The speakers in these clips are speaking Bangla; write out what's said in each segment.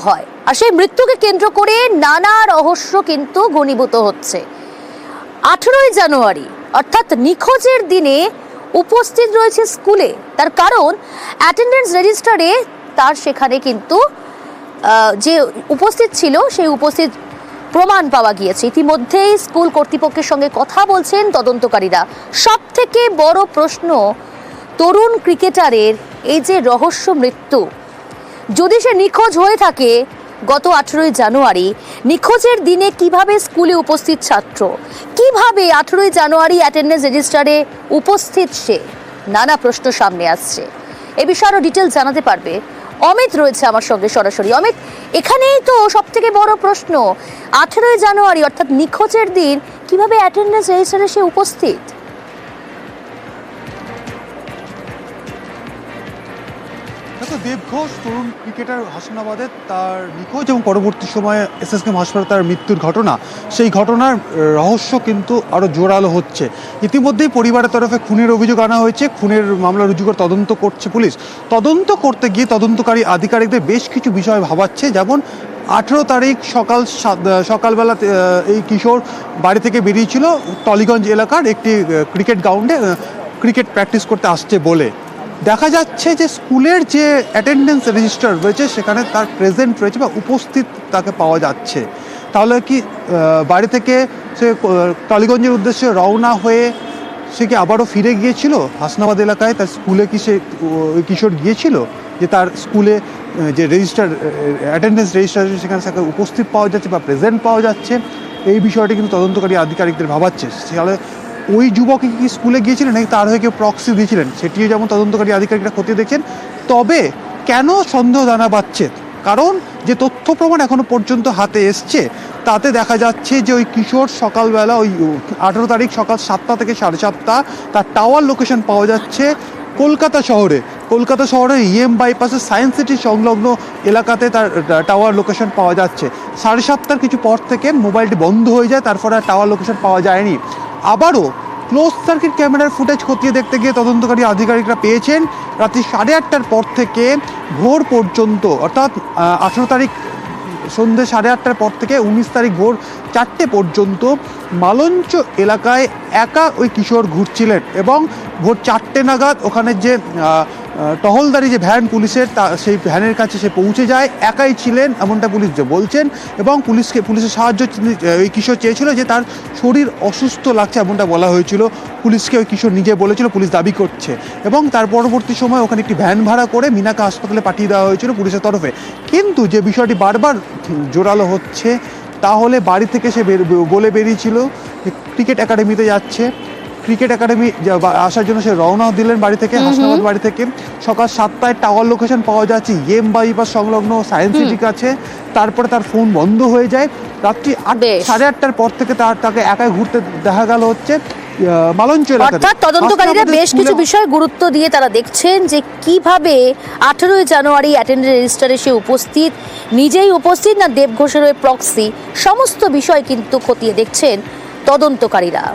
হয় আর সেই মৃত্যুকে কেন্দ্র করে নানা রহস্য কিন্তু ঘনীভূত হচ্ছে। 18ই জানুয়ারি অর্থাৎ নিখোঁজের দিনে উপস্থিত রয়েছে স্কুলে, তার কারণ অ্যাটেন্ডেন্স রেজিস্টারে তার সেখানে কিন্তু যে উপস্থিত ছিল সেই উপস্থিত প্রমাণ পাওয়া গিয়েছে। ইতিমধ্যেই স্কুল কর্তৃপক্ষের সঙ্গে কথা বলছেন তদন্তকারীরা। সব থেকে বড় প্রশ্ন, তরুণ ক্রিকেটারের এই যে রহস্য মৃত্যু, যদি সে নিখোঁজ হয়ে থাকে গত 18ই জানুয়ারি, নিখোঁজের দিনে কিভাবে স্কুলে উপস্থিত ছাত্র, কিভাবে 18ই জানুয়ারি অ্যাটেন্ডেন্স রেজিস্টারে উপস্থিত সে, নানা প্রশ্ন সামনে আসছে। এ বিষয়ে আরো ডিটেল জানাতে পারবে অমিত রয়েছে আমার সঙ্গে সরাসরি। অমিত, এখানেই তো সব থেকে বড় প্রশ্ন, 18ই জানুয়ারি অর্থাৎ নিখোঁজের দিন কিভাবে অ্যাটেন্ডেন্স রেজিস্টারে সে উপস্থিত? দেব ঘোষ তরুণ ক্রিকেটার হাসনাবাদে তার নিখোঁজ এবং পরবর্তী সময়ে এসএসকেএম হাসপাতালে তার মৃত্যুর ঘটনা, সেই ঘটনার রহস্য কিন্তু আরও জোরালো হচ্ছে। ইতিমধ্যেই পরিবারের তরফে খুনের অভিযোগ আনা হয়েছে, খুনের মামলা রুজু করে তদন্ত করছে পুলিশ। তদন্ত করতে গিয়ে তদন্তকারী আধিকারিকদের বেশ কিছু বিষয় ভাবাচ্ছে, যেমন 18 তারিখ সকালবেলা এই কিশোর বাড়ি থেকে বেরিয়েছিল টলিগঞ্জ এলাকার একটি ক্রিকেট গ্রাউন্ডে ক্রিকেট প্র্যাকটিস করতে আসছে বলে। দেখা যাচ্ছে যে স্কুলের যে অ্যাটেন্ডেন্স রেজিস্টার রয়েছে সেখানে তার প্রেজেন্ট রয়েছে বা উপস্থিত তাকে পাওয়া যাচ্ছে। তাহলে কি বাড়ি থেকে সে টলিগঞ্জের উদ্দেশ্যে রওনা হয়ে সে কি আবারও ফিরে গিয়েছিল হাসনাবাদ এলাকায়? তার স্কুলে কি সে ওই কিশোর গিয়েছিল যে তার স্কুলে যে রেজিস্টার অ্যাটেন্ডেন্স রেজিস্টার সেখানে তাকে উপস্থিত পাওয়া যাচ্ছে বা প্রেজেন্ট পাওয়া যাচ্ছে? এই বিষয়টি কিন্তু তদন্তকারী আধিকারিকদের ভাবাচ্ছে। তাহলে ওই যুবক কি স্কুলে গিয়েছিলেন নাকি তার হয়ে কেউ প্রক্সি দিয়েছিলেন, সেটিও যেমন তদন্তকারী আধিকারিকরা খতিয়ে দেখছেন। তবে কেন সন্দেহ জানা পাচ্ছে, কারণ যে তথ্য প্রমাণ এখনো পর্যন্ত হাতে এসছে তাতে দেখা যাচ্ছে যে ওই কিশোর সকালবেলা ওই 18 তারিখ সকাল 7টা থেকে 7:30 তার টাওয়ার লোকেশন পাওয়া যাচ্ছে কলকাতা শহরের বাইপাসের সায়েন্স সিটি সংলগ্ন এলাকাতে তার টাওয়ার লোকেশন পাওয়া যাচ্ছে। 7:30 কিছু পর থেকে মোবাইলটি বন্ধ হয়ে যায়, তারপরে আর টাওয়ার লোকেশন পাওয়া যায়নি। আবারও ক্লোজ সার্কিট ক্যামেরার ফুটেজ খতিয়ে দেখতে গিয়ে তদন্তকারী আধিকারিকরা পেয়েছেন রাত্রি 8:30টার পর থেকে ভোর পর্যন্ত, অর্থাৎ 18 তারিখ সন্ধ্যে 8:30টার পর থেকে 19 তারিখ ভোর 4টে পর্যন্ত মালঞ্চ এলাকায় একা ওই কিশোর ঘুরছিলেন এবং ভোর 4টে নাগাদ ওখানে যে টহলদারি যে ভ্যান পুলিশের সেই ভ্যানের কাছে সে পৌঁছে যায়। একাই ছিলেন এমনটা পুলিশ যে বলছেন, এবং পুলিশের সাহায্য ওই কিশোর চেয়েছিল যে তার শরীর অসুস্থ লাগছে এমনটা বলা হয়েছিল পুলিশকে, ওই কিশোর নিজে বলেছিল, পুলিশ দাবি করছে। এবং তার পরবর্তী সময় ওখানে একটি ভ্যান ভাড়া করে মিনাকা হাসপাতালে পাঠিয়ে দেওয়া হয়েছিল পুলিশের তরফে। কিন্তু যে বিষয়টি বারবার জোরালো হচ্ছে, তাহলে বাড়ি থেকে সে বলে বেরিয়েছিল ক্রিকেট একাডেমিতে যাচ্ছে, ক্রিকেট একাডেমি আসার জন্য সে রওনা দিলেন বাড়ি থেকে, হাসনাবাদ বাড়ি থেকে। সকাল 7টায় টাওয়ার লোকেশন পাওয়া যাচ্ছে বাইপাস সংলগ্ন সায়েন্স সিটির কাছে। তারপরে তার ফোন বন্ধ হয়ে যায়। রাত্রি 8:30টার পর থেকে তাকে একাই ঘুরতে দেখা গেল হচ্ছে মালঞ্চ এলাকায়। অর্থাৎ তদন্তকারীরা বেশ কিছু বিষয় গুরুত্ব দিয়ে তারা দেখছেন যে কিভাবে 18ই জানুয়ারি অ্যাটেন্ডেন্স রেজিস্টারে সে উপস্থিত, নিজেই উপস্থিত না দেব ঘোষের ওই প্রক্সি, সমস্ত বিষয় কিন্তু খতিয়ে দেখছেন তদন্তকারীরা।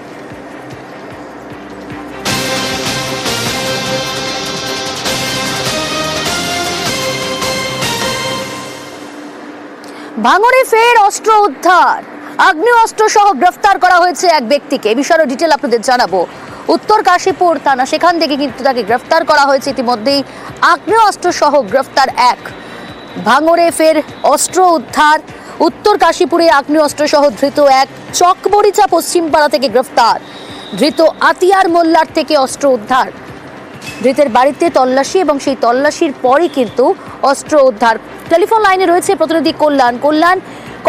ভাঙড়ে ফের অস্ত্র উদ্ধার, আগ্নেয়াস্ত্র সহ গ্রেফতার করা হয়েছে এক ব্যক্তিকে। এই বিষয়ে ডিটেল আপনাদের জানাবো। উত্তর কাশীপুর থানা, সেখান থেকে কিন্তু তাকে গ্রেফতার করা হয়েছে ইতিমধ্যেই। আগ্নেয়াস্ত্র সহ গ্রেফতার এক। ভাঙড়ে ফের অস্ত্র উদ্ধার, উত্তর কাশীপুরে আগ্নেয়াস্ত্র সহ ধৃত এক। চকবড়িচা পশ্চিমপাড়া থেকে গ্রেফতার ধৃত আতিয়ার মোল্লার থেকে অস্ত্র উদ্ধার। ধৃতের বাড়িতে তল্লাশি এবং সেই তল্লাশির পরই কিন্তু অস্ত্র উদ্ধার। টেলিফোন লাইনে রয়েছে প্রতিনিধি কল্যাণ।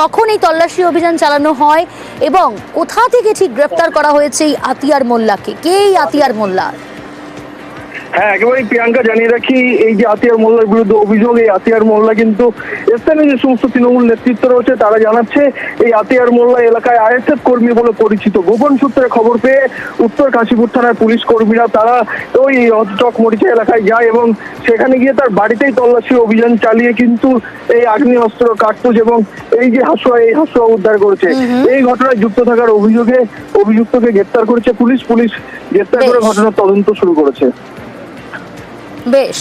কখন এই তল্লাশি অভিযান চালানো হয় এবং কোথা থেকে ঠিক গ্রেফতার করা হয়েছে এই আতিয়ার মোল্লাকে? কে এই আতিয়ার মোল্লা? হ্যাঁ, একেবারেই প্রিয়াঙ্কা, জানিয়ে রাখি এই যে আতিয়ার মোল্লার বিরুদ্ধে অভিযোগ, এই আতিয়ার মোল্লা কিন্তু স্থানীয় যে সমস্ত তৃণমূল নেতৃত্ব রয়েছে তারা জানাচ্ছে এই আতিয়ার মোল্লা এলাকায় আইএসএফ কর্মী বলে পরিচিত। গোপন সূত্রে খবর পেয়ে উত্তর কাশীপুর থানার পুলিশ কর্মীরা তারা ওই চকমরিচা এলাকায় যায় এবং সেখানে গিয়ে তার বাড়িতেই তল্লাশি অভিযান চালিয়ে কিন্তু এই আগ্নেয়াস্ত্র, কার্তুজ এবং এই যে হাসুয়া উদ্ধার করেছে। এই ঘটনায় যুক্ত থাকার অভিযোগে অভিযুক্তকে গ্রেপ্তার করেছে পুলিশ গ্রেপ্তার করে ঘটনার তদন্ত শুরু করেছে। বেশ।